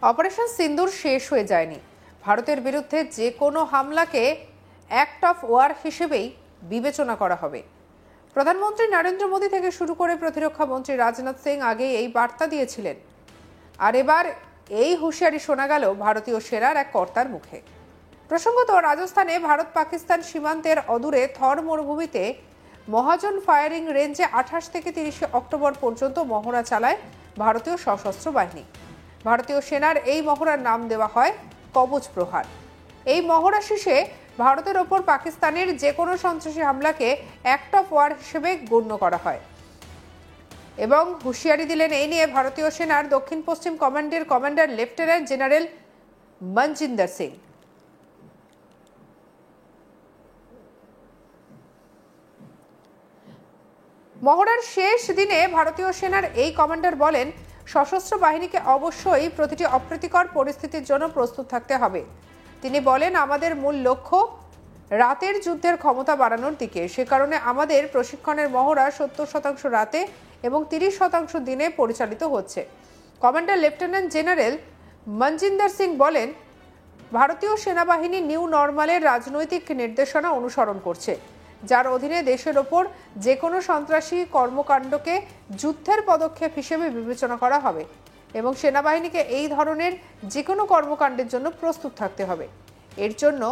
Operation সিন্দুর শেষ হয়ে যায়নি। ভারতের বিরুদ্ধে যে কোনো হামলাকে অ্যাক্ট অফ ওয়ার হিসেবেই বিবেচনা করা হবে। প্রধানমন্ত্রী নরেন্দ্র মোদী থেকে শুরু করে প্রতিরক্ষা মন্ত্রী রাজনাথ সিং আগে এই বার্তা দিয়েছিলেন। আর এবার এই হুঁশিয়ারি শোনা গেল ভারতীয় সেনার এক কর্তার মুখে। প্রসঙ্গত, রাজস্থানে ভারত পাকিস্তান সীমান্তের অদূরে থর মরুভূমিতে মহাজন ফায়ারিং রেঞ্জে 28 থেকে 30 অক্টোবর পর্যন্ত মহড়া চালায় ভারতীয় সশস্ত্র বাহিনী। ভারতীয় সেনার এই মহড়ার নাম দেওয়া হয় কবচ প্রহার। এই মহড়া শেষে ভারতের ওপর পাকিস্তানের যে কোনো সন্ত্রাসী হামলাকে অ্যাক্ট অফ ওয়ার হিসেবে গণ্য করা হয় এবং হুঁশিয়ারি দিলেন এই নিয়ে ভারতীয় সেনার দক্ষিণ পশ্চিম কমান্ডের commander lieutenant general Manjinder Singh. মহড়ার শেষ দিনে ভারতীয় সেনার এই কমান্ডার বলেন, সশস্ত্র বাহিনীকে অবশ্যই প্রতিটি অপ্রীতিকর পরিস্থিতির জন্য প্রস্তুত থাকতে হবে। তিনি বলেন, আমাদের মূল লক্ষ্য রাতের যুদ্ধের ক্ষমতা বাড়ানোর দিকে। সে কারণে আমাদের প্রশিক্ষণের মহড়া 70% রাতে এবং 30% দিনে পরিচালিত হচ্ছে। Commander lieutenant general Manjinder Singh বলেন, ভারতীয় সেনাবাহিনী নিউ নর্মালের রাজনৈতিক নির্দেশনা অনুসরণ করছে, যার অধীনে দেশের ওপর যে কোনো সন্ত্রাসী কর্মকাণ্ডকে যুদ্ধের পদক্ষেপ হিসেবে বিবেচনা করা হবে এবং সেনাবাহিনীকে এই ধরনের যে কোনো কর্মকাণ্ডের জন্য প্রস্তুত থাকতে হবে। এর জন্য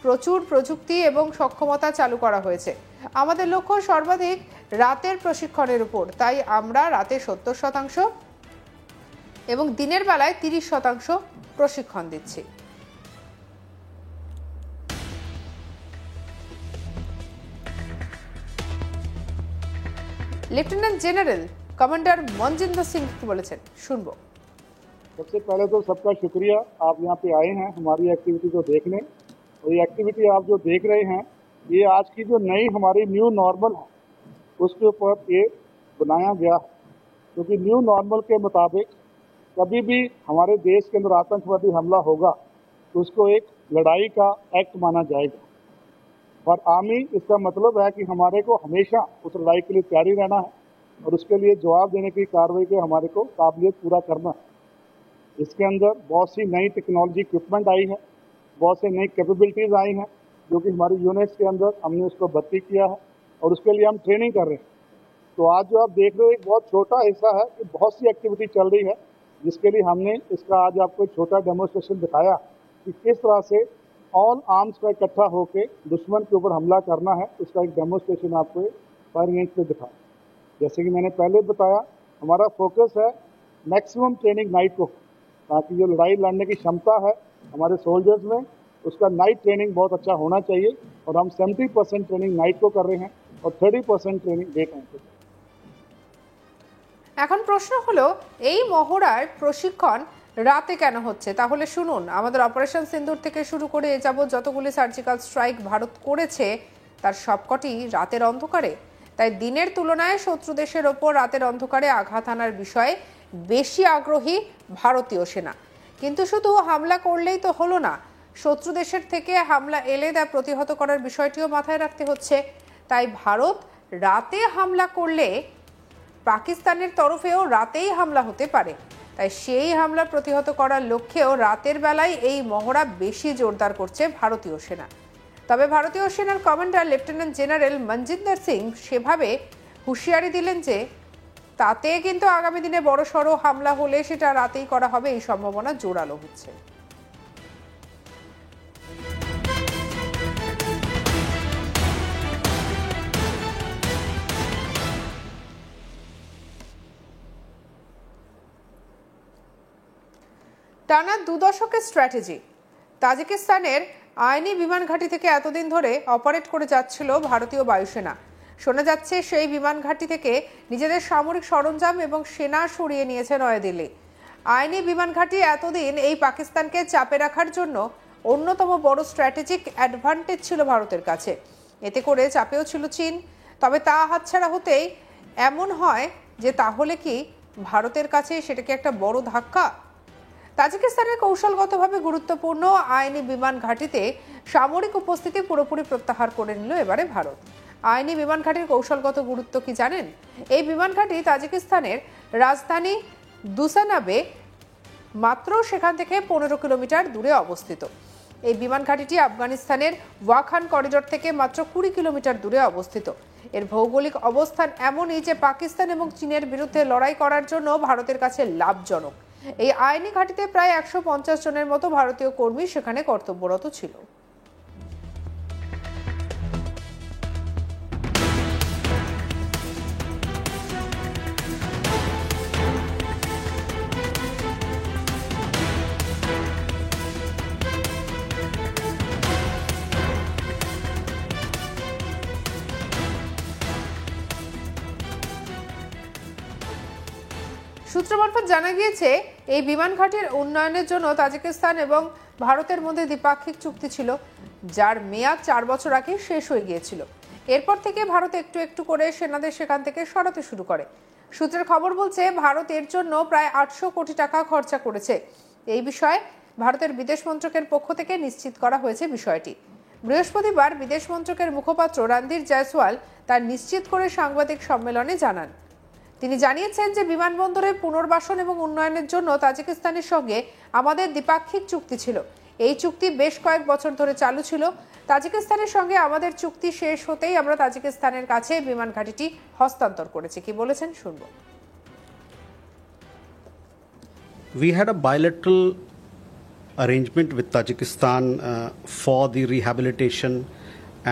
প্রচুর প্রযুক্তি এবং সক্ষমতা চালু করা হয়েছে। আমাদের লক্ষ্য সর্বাধিক রাতের প্রশিক্ষণের উপর, তাই আমরা রাতে 70% এবং দিনের বেলায় 30% প্রশিক্ষণ দিচ্ছি। Lieutenant general commander Manjinder Singh की बोलेছেন, শুনবো। सबसे पहले तो सबका शुक्रिया, आप यहाँ पे आए हैं हमारी एक्टिविटी को देखने। और ये एक्टिविटी आप जो देख रहे हैं, ये आज की जो नई हमारी न्यू नॉर्मल है उसके ऊपर ये बनाया गया है। क्योंकि न्यू नॉर्मल के मुताबिक कभी भी हमारे देश के अंदर आतंकवादी हमला होगा तो उसको एक लड़ाई का एक्ट माना जाएगा। और आर्मी इसका मतलब है कि हमारे को हमेशा उस लड़ाई के लिए तैयारी रहना है और उसके लिए जवाब देने की कार्रवाई के हमारे को काबिलियत पूरा करना है। इसके अंदर बहुत सी नई टेक्नोलॉजी इक्विपमेंट आई है, बहुत सी नई कैपेबिलिटीज़ आई हैं जो कि हमारी यूनिट्स के अंदर हमने उसको भर्ती किया है और उसके लिए हम ट्रेनिंग कर रहे हैं। तो आज जो आप देख रहे हो एक बहुत छोटा हिस्सा है कि बहुत सी एक्टिविटी चल रही है, जिसके लिए हमने इसका आज आपको एक छोटा डेमोस्ट्रेशन दिखाया कि किस तरह से ऑल आर्म्स का इकट्ठा होकर दुश्मन के ऊपर हमला करना है। उसका एक डेमोस्ट्रेशन आपको फायरिंग रेंज पे दिखाया। जैसे कि मैंने पहले बताया, हमारा फोकस है मैक्सिमम ट्रेनिंग नाइट को, ताकि जो लड़ाई लड़ने की क्षमता है हमारे सोल्जर्स में, उसका नाइट ट्रेनिंग बहुत अच्छा होना चाहिए। और हम 70% ट्रेनिंग नाइट को कर रहे हैं और 30% ट्रेनिंग डे टाइम को। এখন প্রশ্ন হলো, এই মহড়ার প্রশিক্ষণ রাতে কেন হচ্ছে? তাহলে শুনুন, আমাদের অপারেশন সিন্দুর থেকে শুরু করে এ যাবৎ যতগুলি সার্জিক্যাল স্ট্রাইক ভারত করেছে তার সবকটি রাতের অন্ধকারে। তাই দিনের তুলনায় শত্রু দেশের ওপর রাতের অন্ধকারে আঘাত হানার বিষয়ে বেশি আগ্রহী ভারতীয় সেনা। কিন্তু শুধু হামলা করলেই তো হলো না, শত্রু দেশের থেকে হামলা এলে তা প্রতিহত করার বিষয়টিও মাথায় রাখতে হচ্ছে। তাই ভারত রাতে হামলা করলে পাকিস্তানের তরফেও রাতেই হামলা হতে পারে। তাই সেই হামলা প্রতিহত করার লক্ষ্যেও রাতের বেলায় এই মহড়া বেশি জোরদার করছে ভারতীয় সেনা। তবে ভারতীয় সেনার commander lieutenant general Manjinder Singh সেভাবে হুঁশিয়ারি দিলেন যে তাতে কিন্তু আগামী দিনে বড়সড় হামলা হলে সেটা রাতেই করা হবে, এই সম্ভাবনা জোরালো হচ্ছে। টানা 2 দশকের স্ট্র্যাটেজি। তাজিকিস্তানের আইনি বিমান ঘাঁটি থেকে এতদিন ধরে অপারেট করে যাচ্ছিল ভারতীয় বায়ুসেনা। শোনা যাচ্ছে সেই বিমান ঘাঁটি থেকে নিজেদের সামরিক সরঞ্জাম এবং সেনা সরিয়ে নিয়েছে নয়াদিল্লি। আইনি বিমান ঘাঁটি এতদিন এই পাকিস্তানকে চাপে রাখার জন্য অন্যতম বড় স্ট্র্যাটেজিক অ্যাডভান্টেজ ছিল ভারতের কাছে। এতে করে চাপেও ছিল চীন। তবে তা হাতছাড়া হতেই এমন হয় যে তাহলে কি ভারতের কাছে সেটা কি একটা বড় ধাক্কা? তাজিকিস্তানের কৌশলগতভাবে গুরুত্বপূর্ণ আইনি বিমান ঘাঁটিতে সামরিক উপস্থিতি পুরোপুরি প্রত্যাহার করে নিল এবারে ভারত। আইনি বিমান ঘাঁটির কৌশলগত গুরুত্ব কি জানেন? এই বিমান ঘাঁটি তাজিকিস্তানের রাজধানী দুসানাবে মাত্র সেখান থেকে 15 কিলোমিটার দূরে অবস্থিত। এই বিমান ঘাঁটিটি আফগানিস্তানের ওয়াখান করিডোর থেকে মাত্র 20 কিলোমিটার দূরে অবস্থিত। এর ভৌগোলিক অবস্থান এমনই যে পাকিস্তান এবং চীনের বিরুদ্ধে লড়াই করার জন্য ভারতের কাছে লাভজনক। এই আইনি ঘাঁটিতে প্রায় 150 জনের মতো ভারতীয় কর্মী সেখানে কর্তব্যরত ছিল। সূত্র মারফত জানা গিয়েছে, এই বিমান ঘাঁটির উন্নয়নের জন্য তাজিকিস্তান এবং ভারতের মধ্যে দ্বিপাক্ষিক চুক্তি ছিল, যার মেয়াদ 4 বছর আগে শেষ হয়ে গিয়েছিল। এরপর থেকে ভারত একটু একটু করে সেনাদের সেখান থেকে সরাতে শুরু করে। সূত্রের খবর বলছে, ভারত এর জন্য প্রায় 800 কোটি টাকা খরচা করেছে। এই বিষয়ে ভারতের বিদেশ মন্ত্রকের পক্ষ থেকে নিশ্চিত করা হয়েছে বিষয়টি। বৃহস্পতিবার বিদেশ মন্ত্রকের মুখপাত্র রণধীর জয়সওয়াল তা নিশ্চিত করে সাংবাদিক সম্মেলনে জানান। তিনি জানিয়েছেন যে বিমানবন্দরের পুনর্বাসন এবং উন্নয়নের জন্য তাজিকিস্তানের সঙ্গে আমাদের দ্বিপাক্ষিক চুক্তি ছিল। এই চুক্তি বেশ কয়েক বছর ধরে চালু ছিল। তাজিকিস্তানের সঙ্গে আমাদের চুক্তি শেষ হতেই আমরা তাজিকিস্তানের কাছে বিমান ঘাঁটিটি হস্তান্তর করেছি। কি বলেছেন শুনব। We had a bilateral arrangement with Tajikistan for the rehabilitation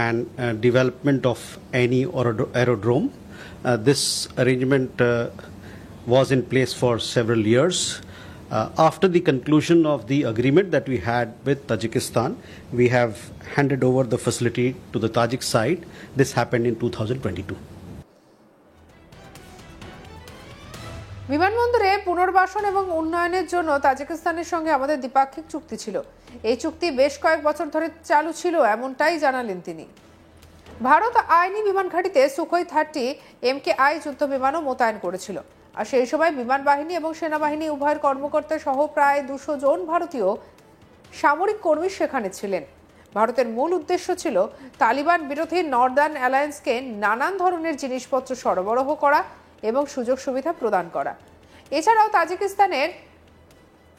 and development of any aerodrome. This arrangement was in place for several years. After the conclusion of the agreement that we had with Tajikistan, we have handed over the facility to the Tajik side. This happened in 2022. বিমানবন্দরে পুনর্বাসন এবং উন্নয়নের জন্য তাজিকিস্তানের সঙ্গে আমাদের দ্বিপাক্ষিক চুক্তি ছিল। এই চুক্তি বেশ কয়েক বছর ধরে চালু ছিল, এমনটাই জানালেন তিনি। ভারত আইনি বিমান ঘাঁটিতে সুখোই 30 MKI যুদ্ধ বিমানও মোতায়েন করেছিল। আর সেই সময় বিমান বাহিনী এবং সেনাবাহিনী উভয়ের কর্মকর্তা সহ প্রায় 200 জন ভারতীয় সামরিক কর্মী সেখানে ছিলেন। ভারতের মূল উদ্দেশ্য ছিল তালিবান বিরোধী নর্দার্ন অ্যালায়েন্সকে নানান ধরনের জিনিসপত্র সরবরাহ করা এবং সুযোগ সুবিধা প্রদান করা। এছাড়াও তাজিকিস্তানের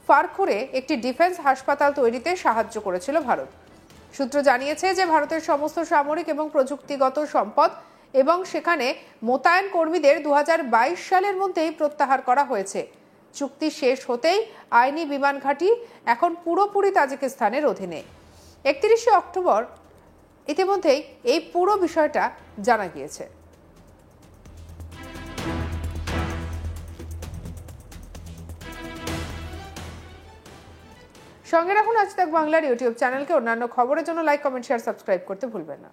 ফারখুরে একটি ডিফেন্স হাসপাতাল তৈরিতে সাহায্য করেছিল ভারত। সূত্র জানিয়েছে যে ভারতের সমস্ত সামরিক এবং প্রযুক্তিগত সম্পদ এবং সেখানে মোতায়েন কর্মীদের 2022 সালের মধ্যেই প্রত্যাহার করা হয়েছে। চুক্তি শেষ হতেই আইনি বিমান ঘাঁটি এখন পুরোপুরি তাজিকিস্তানের অধীনে। 31 অক্টোবর ইতিমধ্যেই এই পুরো বিষয়টা জানা গিয়েছে। সঙ্গে রাখুন আজ তাক বাংলার ইউটিউব চ্যানেলকে। অন্যান্য খবরের জন্য লাইক, কমেন্ট, শেয়ার, সাবস্ক্রাইব করতে ভুলবেন না।